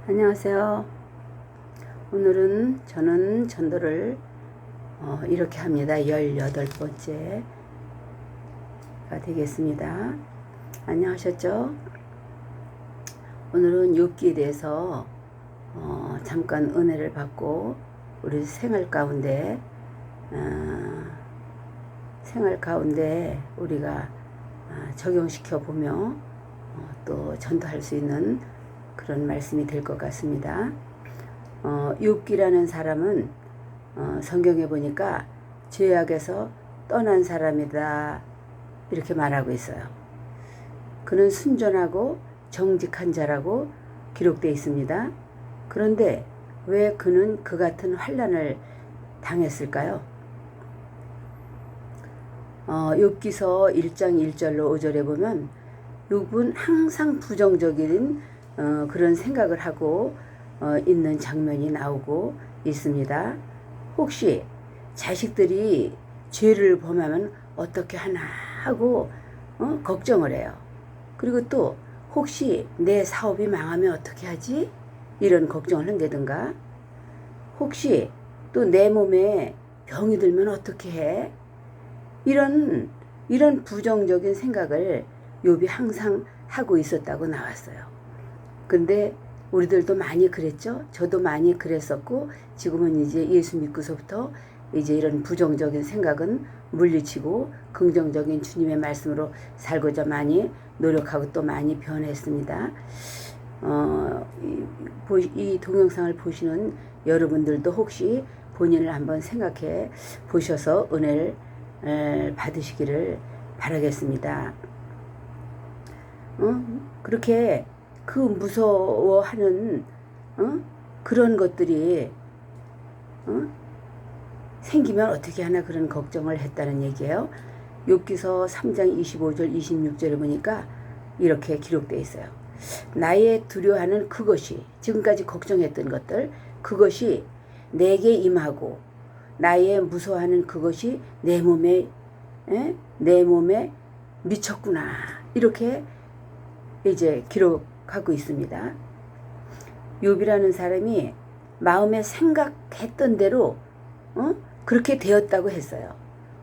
안녕하세요. 오늘은 저는 전도를 이렇게 합니다. 18번째가 되겠습니다. 안녕하셨죠? 오늘은 욥기에 대해서 잠깐 은혜를 받고 우리 생활 가운데 우리가 적용시켜 보며 또 전도할 수 있는 그런 말씀이 될 것 같습니다. 욥기라는 사람은 성경에 보니까 죄악에서 떠난 사람이다 이렇게 말하고 있어요. 그는 순전하고 정직한 자라고 기록되어 있습니다. 그런데 왜 그는 그 같은 환난을 당했을까요? 욥기서 1장 1절로 5절에 보면 욥은 항상 부정적인 그런 생각을 하고 있는 장면이 나오고 있습니다. 혹시 자식들이 죄를 범하면 어떻게 하나 하고 걱정을 해요. 그리고 또 혹시 내 사업이 망하면 어떻게 하지? 이런 걱정을 한다든가, 혹시 또 내 몸에 병이 들면 어떻게 해? 이런 부정적인 생각을 욥이 항상 하고 있었다고 나왔어요. 근데 우리들도 많이 그랬죠. 저도 많이 그랬었고, 지금은 이제 예수 믿고서부터 이제 이런 부정적인 생각은 물리치고 긍정적인 주님의 말씀으로 살고자 많이 노력하고 또 많이 변했습니다. 이 동영상을 보시는 여러분들도 혹시 본인을 한번 생각해 보셔서 은혜를 받으시기를 바라겠습니다. 그렇게 그 무서워하는 그런 것들이 생기면 어떻게 하나 그런 걱정을 했다는 얘기예요. 욥기서 3장 25절 26절에 보니까 이렇게 기록되어 있어요. 나의 두려워하는 그것이, 지금까지 걱정했던 것들, 그것이 내게 임하고 나의 무서워하는 그것이 내 몸에 미쳤구나, 이렇게 이제 기록하고 있습니다. 욥이라는 사람이 마음에 생각했던 대로 그렇게 되었다고 했어요.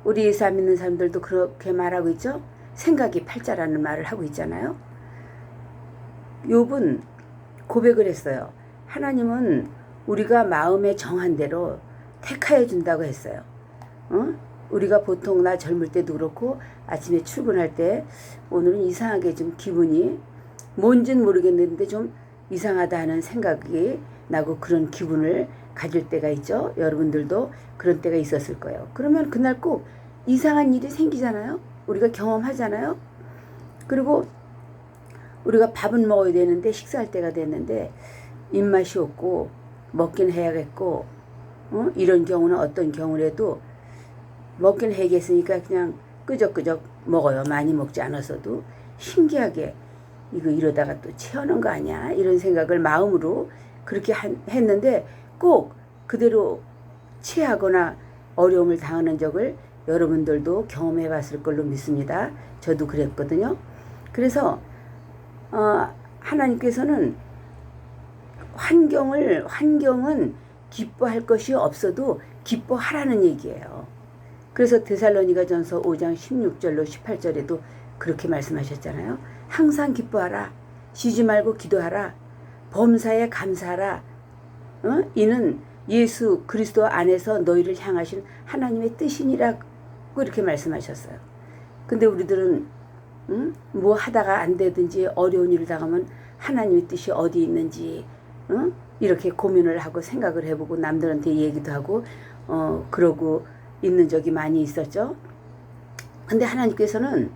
우리 예수 안 믿는 사람들도 그렇게 말하고 있죠. 생각이 팔자라는 말을 하고 있잖아요. 욥은 고백을 했어요. 하나님은 우리가 마음에 정한 대로 택하여 준다고 했어요. 우리가 보통 나 젊을 때도 그렇고 아침에 출근할 때 오늘은 이상하게 좀 기분이 뭔지는 모르겠는데 좀 이상하다 하는 생각이 나고 그런 기분을 가질 때가 있죠. 여러분들도 그런 때가 있었을 거예요. 그러면 그날 꼭 이상한 일이 생기잖아요. 우리가 경험하잖아요. 그리고 우리가 밥은 먹어야 되는데 식사할 때가 됐는데 입맛이 없고 먹긴 해야겠고 이런 경우는 어떤 경우라도 먹긴 해야겠으니까 그냥 끄적끄적 먹어요. 많이 먹지 않았어도. 신기하게 이거 이러다가 또 체하는 거 아니야? 이런 생각을 마음으로 그렇게 했는데 꼭 그대로 체하거나 어려움을 당하는 적을 여러분들도 경험해 봤을 걸로 믿습니다. 저도 그랬거든요. 그래서 하나님께서는 환경은 기뻐할 것이 없어도 기뻐하라는 얘기예요. 그래서 데살로니가전서 5장 16절로 18절에도 그렇게 말씀하셨잖아요. 항상 기뻐하라. 쉬지 말고 기도하라. 범사에 감사하라. 이는 예수 그리스도 안에서 너희를 향하신 하나님의 뜻이니라고 이렇게 말씀하셨어요. 근데 우리들은 뭐 하다가 안 되든지 어려운 일을 당하면 하나님의 뜻이 어디 있는지 이렇게 고민을 하고 생각을 해보고 남들한테 얘기도 하고 그러고 있는 적이 많이 있었죠. 근데 하나님께서는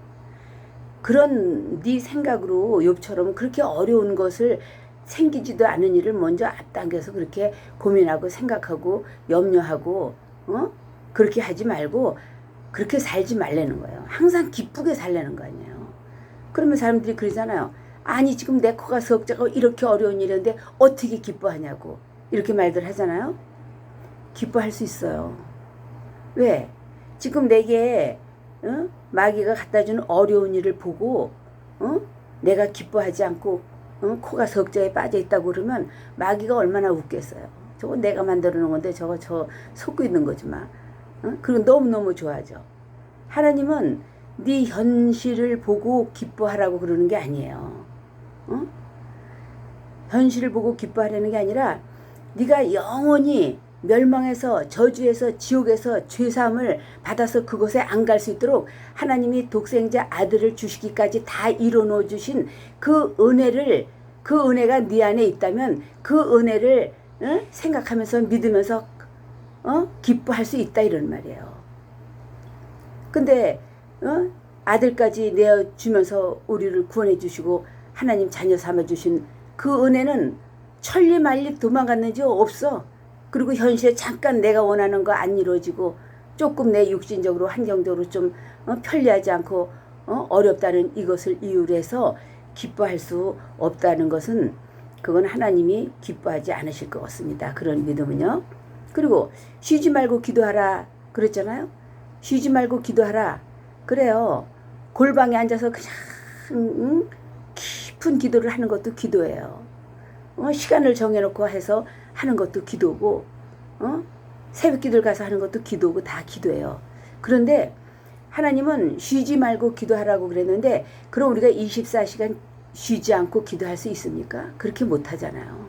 그런 네 생각으로 욥처럼 그렇게 어려운 것을 생기지도 않은 일을 먼저 앞당겨서 그렇게 고민하고 생각하고 염려하고 그렇게 하지 말고 그렇게 살지 말라는 거예요. 항상 기쁘게 살라는 거 아니에요. 그러면 사람들이 그러잖아요. 아니 지금 내 코가 석자고 이렇게 어려운 일인데 어떻게 기뻐하냐고 이렇게 말들 하잖아요. 기뻐할 수 있어요. 왜? 지금 내게 마귀가 갖다 주는 어려운 일을 보고 내가 기뻐하지 않고 코가 석자에 빠져 있다고 그러면 마귀가 얼마나 웃겠어요. 저거 내가 만들어 놓은 건데 저거 저 속고 있는 거지 마. 그리고 너무너무 좋아하죠. 하나님은 네 현실을 보고 기뻐하라고 그러는 게 아니에요. 현실을 보고 기뻐하려는 게 아니라 네가 영원히 멸망해서 저주에서 지옥에서 죄사함을 받아서 그곳에 안 갈 수 있도록 하나님이 독생자 아들을 주시기까지 다 이뤄놓아 주신 그 은혜를, 그 은혜가 네 안에 있다면 그 은혜를 생각하면서 믿으면서 기뻐할 수 있다 이런 말이에요. 근데 아들까지 내어주면서 우리를 구원해 주시고 하나님 자녀 삼아 주신 그 은혜는 천리만리 도망갔는지 없어. 그리고 현실에 잠깐 내가 원하는 거 안 이루어지고 조금 내 육신적으로 환경적으로 좀 편리하지 않고 어렵다는 이것을 이유로 해서 기뻐할 수 없다는 것은 그건 하나님이 기뻐하지 않으실 것 같습니다. 그런 믿음은요. 그리고 쉬지 말고 기도하라 그랬잖아요. 쉬지 말고 기도하라. 그래요. 골방에 앉아서 그냥 깊은 기도를 하는 것도 기도예요. 시간을 정해놓고 해서 하는 것도 기도고, 새벽 기도를 가서 하는 것도 기도고 다 기도예요. 그런데 하나님은 쉬지 말고 기도하라고 그랬는데 그럼 우리가 24시간 쉬지 않고 기도할 수 있습니까? 그렇게 못하잖아요.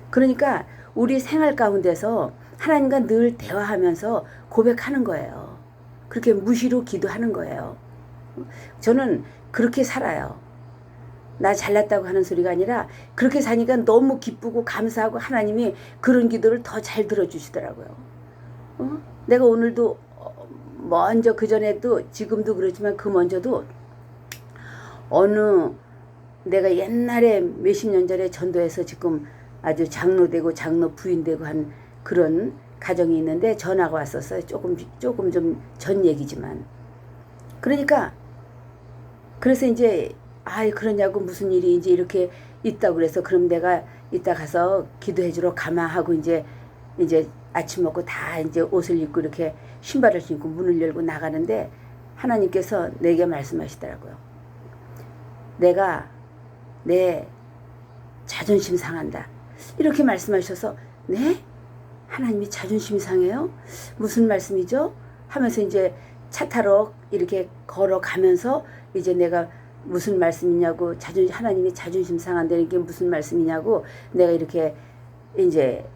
그러니까 우리 생활 가운데서 하나님과 늘 대화하면서 고백하는 거예요. 그렇게 무시로 기도하는 거예요. 저는 그렇게 살아요. 나 잘났다고 하는 소리가 아니라 그렇게 사니까 너무 기쁘고 감사하고 하나님이 그런 기도를 더 잘 들어주시더라고요. 내가 오늘도 먼저 그전에도 지금도 그렇지만 그 먼저도 어느 내가 옛날에 몇십 년 전에 전도해서 지금 아주 장로되고 장로 부인되고 한 그런 가정이 있는데 전화가 왔었어요. 조금 좀 전 얘기지만. 그러니까 그래서 이제 그러냐고 무슨 일이 이제 이렇게 있다고 그래서 그럼 내가 이따 가서 기도해 주러 가마 하고 이제 아침 먹고 다 이제 옷을 입고 이렇게 신발을 신고 문을 열고 나가는데 하나님께서 내게 말씀하시더라고요. 내가 내 자존심 상한다. 이렇게 말씀하셔서 네? 하나님이 자존심 상해요? 무슨 말씀이죠? 하면서 이제 차 타러 이렇게 걸어가면서 이제 내가 무슨 말씀이냐고 하나님이 자존심 상한다는 게 무슨 말씀이냐고 내가 이렇게 이제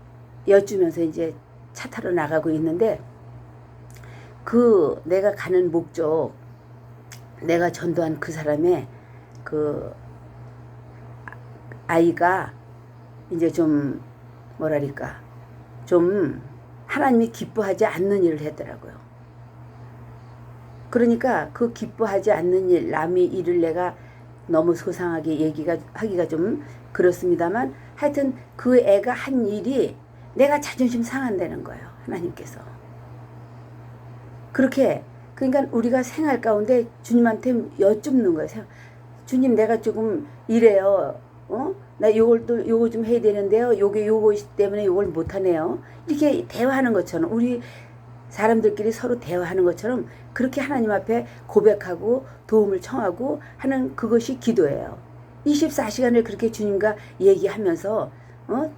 여쭈면서 이제 차 타러 나가고 있는데 그 내가 가는 목적 내가 전도한 그 사람의 그 아이가 이제 좀 뭐랄까 좀 하나님이 기뻐하지 않는 일을 했더라고요. 그러니까 그 기뻐하지 않는 일, 남의 일을 내가 너무 소상하게 하기가 좀 그렇습니다만 하여튼 그 애가 한 일이 내가 자존심 상한다는 거예요. 하나님께서. 그렇게 그러니까 우리가 생활 가운데 주님한테 여쭙는 거예요. 주님 내가 조금 이래요. 나 요거 좀 해야 되는데요. 요거 때문에 요걸 못하네요. 이렇게 대화하는 것처럼 우리 사람들끼리 서로 대화하는 것처럼 그렇게 하나님 앞에 고백하고 도움을 청하고 하는 그것이 기도예요. 24시간을 그렇게 주님과 얘기하면서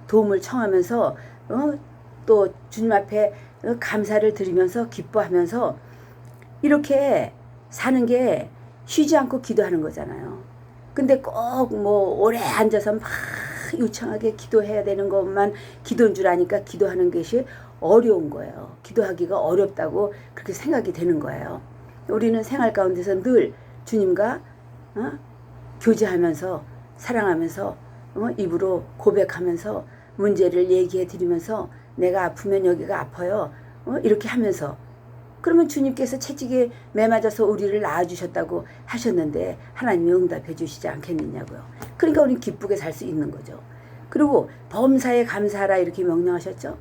도움을 청하면서 또 주님 앞에 감사를 드리면서 기뻐하면서 이렇게 사는 게 쉬지 않고 기도하는 거잖아요. 근데 꼭 뭐 오래 앉아서 막 유창하게 기도해야 되는 것만 기도인 줄 아니까 기도하는 것이 어려운 거예요. 기도하기가 어렵다고 그렇게 생각이 되는 거예요. 우리는 생활 가운데서 늘 주님과 교제하면서 사랑하면서 입으로 고백하면서 문제를 얘기해 드리면서 내가 아프면 여기가 아파요. 이렇게 하면서 그러면 주님께서 채찍에 매맞아서 우리를 낳아주셨다고 하셨는데 하나님이 응답해 주시지 않겠느냐고요. 그러니까 우리는 기쁘게 살 수 있는 거죠. 그리고 범사에 감사하라 이렇게 명령하셨죠.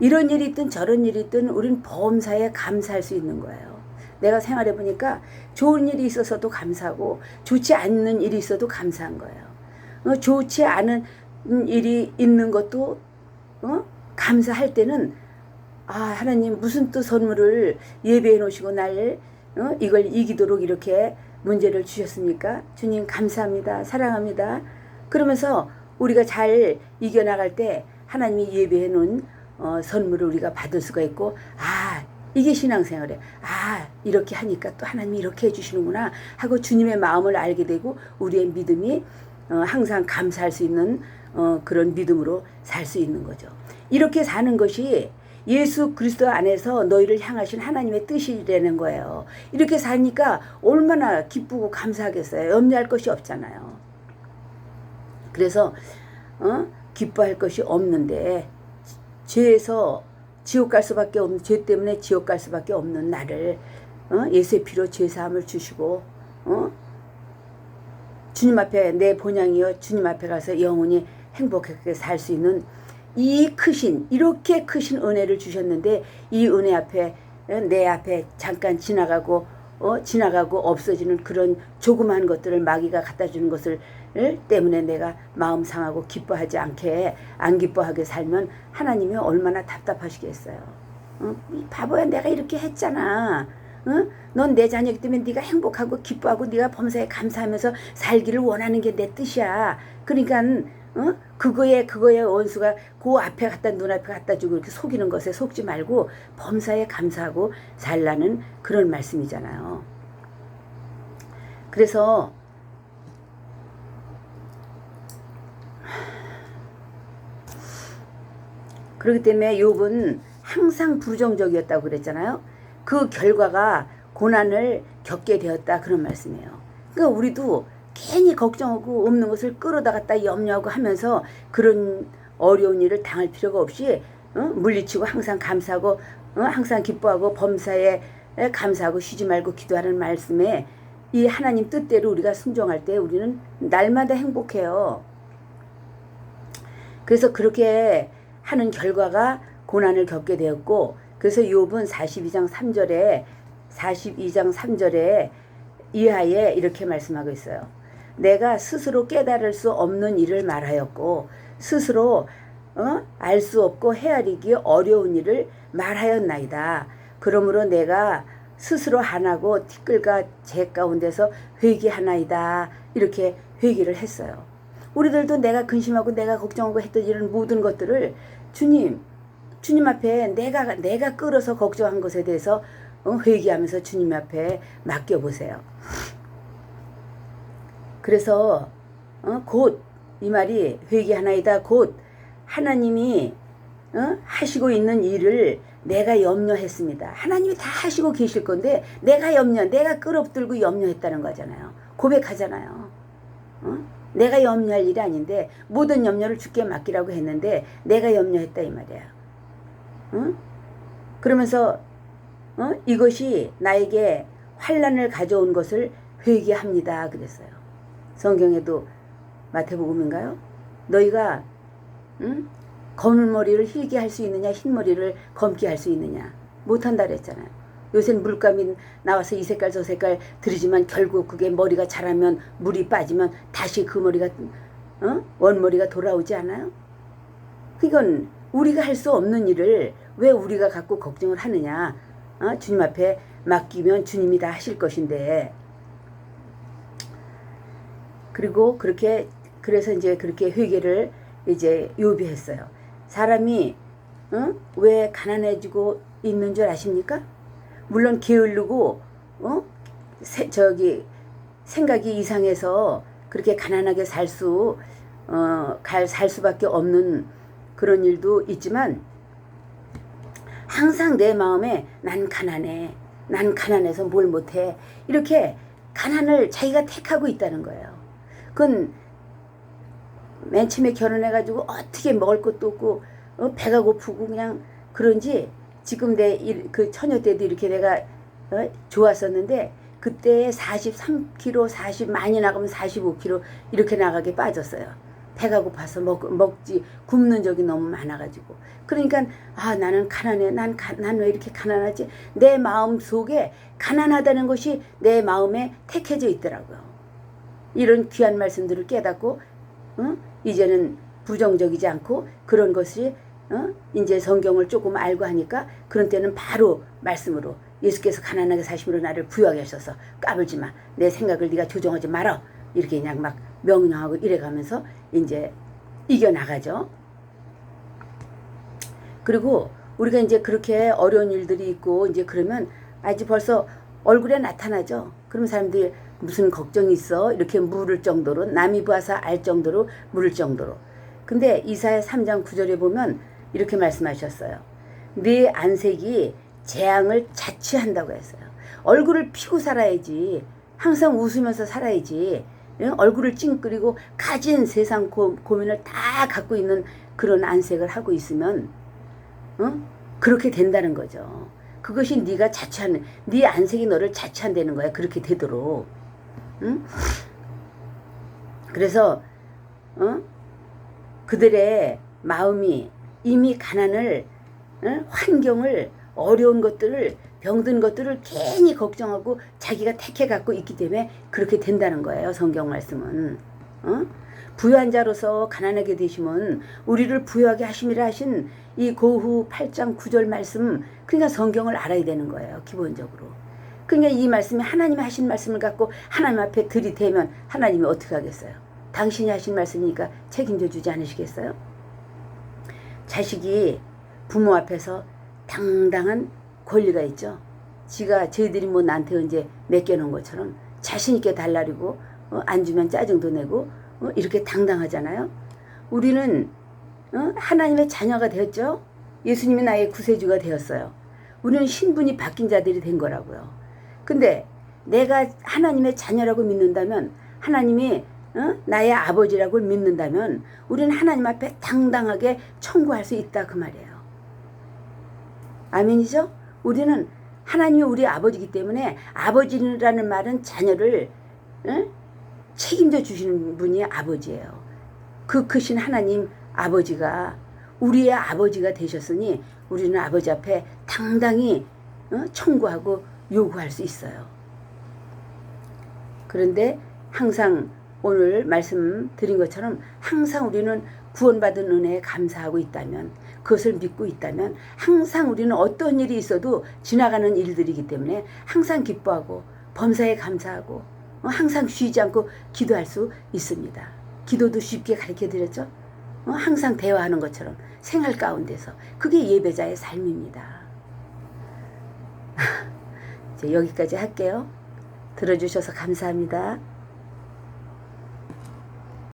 이런 일이 있든 저런 일이 있든 우린 범사에 감사할 수 있는 거예요. 내가 생활해 보니까 좋은 일이 있어서도 감사하고 좋지 않는 일이 있어도 감사한 거예요. 좋지 않은 일이 있는 것도 감사할 때는 하나님 무슨 또 선물을 예배해 놓으시고 날 이걸 이기도록 이렇게 문제를 주셨습니까? 주님 감사합니다. 사랑합니다. 그러면서 우리가 잘 이겨나갈 때 하나님이 예배해 놓은 선물을 우리가 받을 수가 있고, 이게 신앙생활이에요. 이렇게 하니까 또 하나님이 이렇게 해주시는구나 하고 주님의 마음을 알게 되고 우리의 믿음이 항상 감사할 수 있는 그런 믿음으로 살 수 있는 거죠. 이렇게 사는 것이 예수 그리스도 안에서 너희를 향하신 하나님의 뜻이라는 거예요. 이렇게 사니까 얼마나 기쁘고 감사하겠어요. 염려할 것이 없잖아요. 그래서 기뻐할 것이 없는데 죄에서 지옥 갈 수밖에 없는, 죄 때문에 지옥 갈 수밖에 없는 나를 예수의 피로 죄사함을 주시고 주님 앞에 내 본향이여 주님 앞에 가서 영원히 행복하게 살 수 있는 이렇게 크신 은혜를 주셨는데, 이 은혜 앞에 내 앞에 잠깐 지나가고 없어지는 그런 조그마한 것들을 마귀가 갖다 주는 것을 때문에 내가 마음 상하고 기뻐하지 않게 안 기뻐하게 살면 하나님이 얼마나 답답하시겠어요. 이 바보야, 내가 이렇게 했잖아. 넌 내 자녀이기 때문에 네가 행복하고 기뻐하고 네가 범사에 감사하면서 살기를 원하는 게 내 뜻이야. 그러니까 그거에 원수가 그 앞에 눈앞에 갖다 주고 이렇게 속이는 것에 속지 말고 범사에 감사하고 살라는 그런 말씀이잖아요. 그래서 그렇기 때문에 욥은 항상 부정적이었다고 그랬잖아요. 그 결과가 고난을 겪게 되었다, 그런 말씀이에요. 그러니까 우리도 괜히 걱정하고 없는 것을 끌어다갔다 염려하고 하면서 그런 어려운 일을 당할 필요가 없이 물리치고 항상 감사하고 항상 기뻐하고 범사에 감사하고 쉬지 말고 기도하는 말씀에 이 하나님 뜻대로 우리가 순종할 때 우리는 날마다 행복해요. 그래서 그렇게 하는 결과가 고난을 겪게 되었고, 그래서 욥은 42장 3절에 이하에 이렇게 말씀하고 있어요. 내가 스스로 깨달을 수 없는 일을 말하였고 스스로 알 수 없고 헤아리기 어려운 일을 말하였나이다. 그러므로 내가 스스로 하나고 티끌과 재 가운데서 회개하나이다. 이렇게 회개를 했어요. 우리들도 내가 근심하고 내가 걱정하고 했던 이런 모든 것들을 주님 앞에 내가 끌어서 걱정한 것에 대해서 회개하면서 주님 앞에 맡겨보세요. 그래서 곧 이 말이 회개하나이다. 곧 하나님이 하시고 있는 일을 내가 염려했습니다. 하나님이 다 하시고 계실 건데 내가 끌어들고 염려했다는 거잖아요. 고백하잖아요. 내가 염려할 일이 아닌데 모든 염려를 주께 맡기라고 했는데 내가 염려했다, 이 말이에요. 그러면서 이것이 나에게 환난을 가져온 것을 회개합니다, 그랬어요. 성경에도 마태복음인가요? 너희가 검은 머리를 힐게 할 수 있느냐, 흰 머리를 검게 할 수 있느냐, 못한다 그랬잖아요. 요새는 물감이 나와서 이 색깔 저 색깔 들이지만 결국 그게 머리가 자라면 물이 빠지면 다시 그 머리가 원머리가 돌아오지 않아요? 그건 우리가 할 수 없는 일을 왜 우리가 갖고 걱정을 하느냐. 주님 앞에 맡기면 주님이 다 하실 것인데. 그리고 그래서 이제 그렇게 회개를 이제 욥이 했어요. 사람이 왜 가난해지고 있는 줄 아십니까? 물론 게으르고 생각이 이상해서 그렇게 가난하게 살 수밖에 없는 그런 일도 있지만, 항상 내 마음에 난 가난해서 뭘 못해, 이렇게 가난을 자기가 택하고 있다는 거예요. 그건 맨 처음에 결혼해가지고 어떻게 먹을 것도 없고 배가 고프고 그냥 그런지, 지금 그 처녀 때도 이렇게 내가 좋았었는데 그때 43kg, 많이 나가면 45kg 이렇게 나가게 빠졌어요. 배가 고파서 굶는 적이 너무 많아가지고. 그러니까 나는 가난해. 난 왜 이렇게 가난하지? 내 마음 속에 가난하다는 것이 내 마음에 택해져 있더라고요. 이런 귀한 말씀들을 깨닫고 이제는 부정적이지 않고 그런 것이 이제 성경을 조금 알고 하니까 그런 때는 바로 말씀으로 예수께서 가난하게 사심으로 나를 부유하게 하셔서 까불지 마. 내 생각을 네가 조정하지 말어. 이렇게 그냥 막 명령하고 이래가면서 이제 이겨나가죠. 그리고 우리가 이제 그렇게 어려운 일들이 있고 이제 그러면 아직 벌써 얼굴에 나타나죠. 그럼 사람들이 무슨 걱정이 있어? 이렇게 물을 정도로, 남이 봐서 알 정도로 물을 정도로. 근데 이사야 3장 9절에 보면 이렇게 말씀하셨어요. 네 안색이 재앙을 자취한다고 했어요. 얼굴을 피고 살아야지. 항상 웃으면서 살아야지. 얼굴을 찡그리고 가진 세상 고민을 다 갖고 있는 그런 안색을 하고 있으면 그렇게 된다는 거죠. 그것이 네가 자취하는, 네 안색이 너를 자취한다는 거야. 그렇게 되도록. 응? 그래서 그들의 마음이 이미 가난을, 환경을, 어려운 것들을, 병든 것들을 괜히 걱정하고 자기가 택해 갖고 있기 때문에 그렇게 된다는 거예요. 성경 말씀은. 부유한 자로서 가난하게 되시면 우리를 부유하게 하심이라 하신 이 고후 8장 9절 말씀, 그러니까 성경을 알아야 되는 거예요. 기본적으로. 그러니까 이 말씀이 하나님이 하신 말씀을 갖고 하나님 앞에 들이대면 하나님이 어떻게 하겠어요? 당신이 하신 말씀이니까 책임져 주지 않으시겠어요? 자식이 부모 앞에서 당당한 권리가 있죠. 저희들이 뭐 나한테 이제 맡겨놓은 것처럼 자신있게 달라리고 안 주면 짜증도 내고 이렇게 당당하잖아요. 우리는 하나님의 자녀가 되었죠. 예수님이 나의 구세주가 되었어요. 우리는 신분이 바뀐 자들이 된 거라고요. 근데 내가 하나님의 자녀라고 믿는다면, 하나님이 나의 아버지라고 믿는다면 우리는 하나님 앞에 당당하게 청구할 수 있다 그 말이에요. 아멘이죠? 우리는 하나님이 우리 아버지이기 때문에, 아버지라는 말은 자녀를 책임져 주시는 분이 아버지예요. 그 크신 하나님 아버지가 우리의 아버지가 되셨으니 우리는 아버지 앞에 당당히 청구하고 요구할 수 있어요. 그런데 항상 오늘 말씀드린 것처럼 항상 우리는 구원받은 은혜에 감사하고 있다면, 그것을 믿고 있다면 항상 우리는 어떤 일이 있어도 지나가는 일들이기 때문에 항상 기뻐하고 범사에 감사하고 항상 쉬지 않고 기도할 수 있습니다. 기도도 쉽게 가르쳐드렸죠. 항상 대화하는 것처럼 생활 가운데서. 그게 예배자의 삶입니다. 이제 여기까지 할게요. 들어주셔서 감사합니다.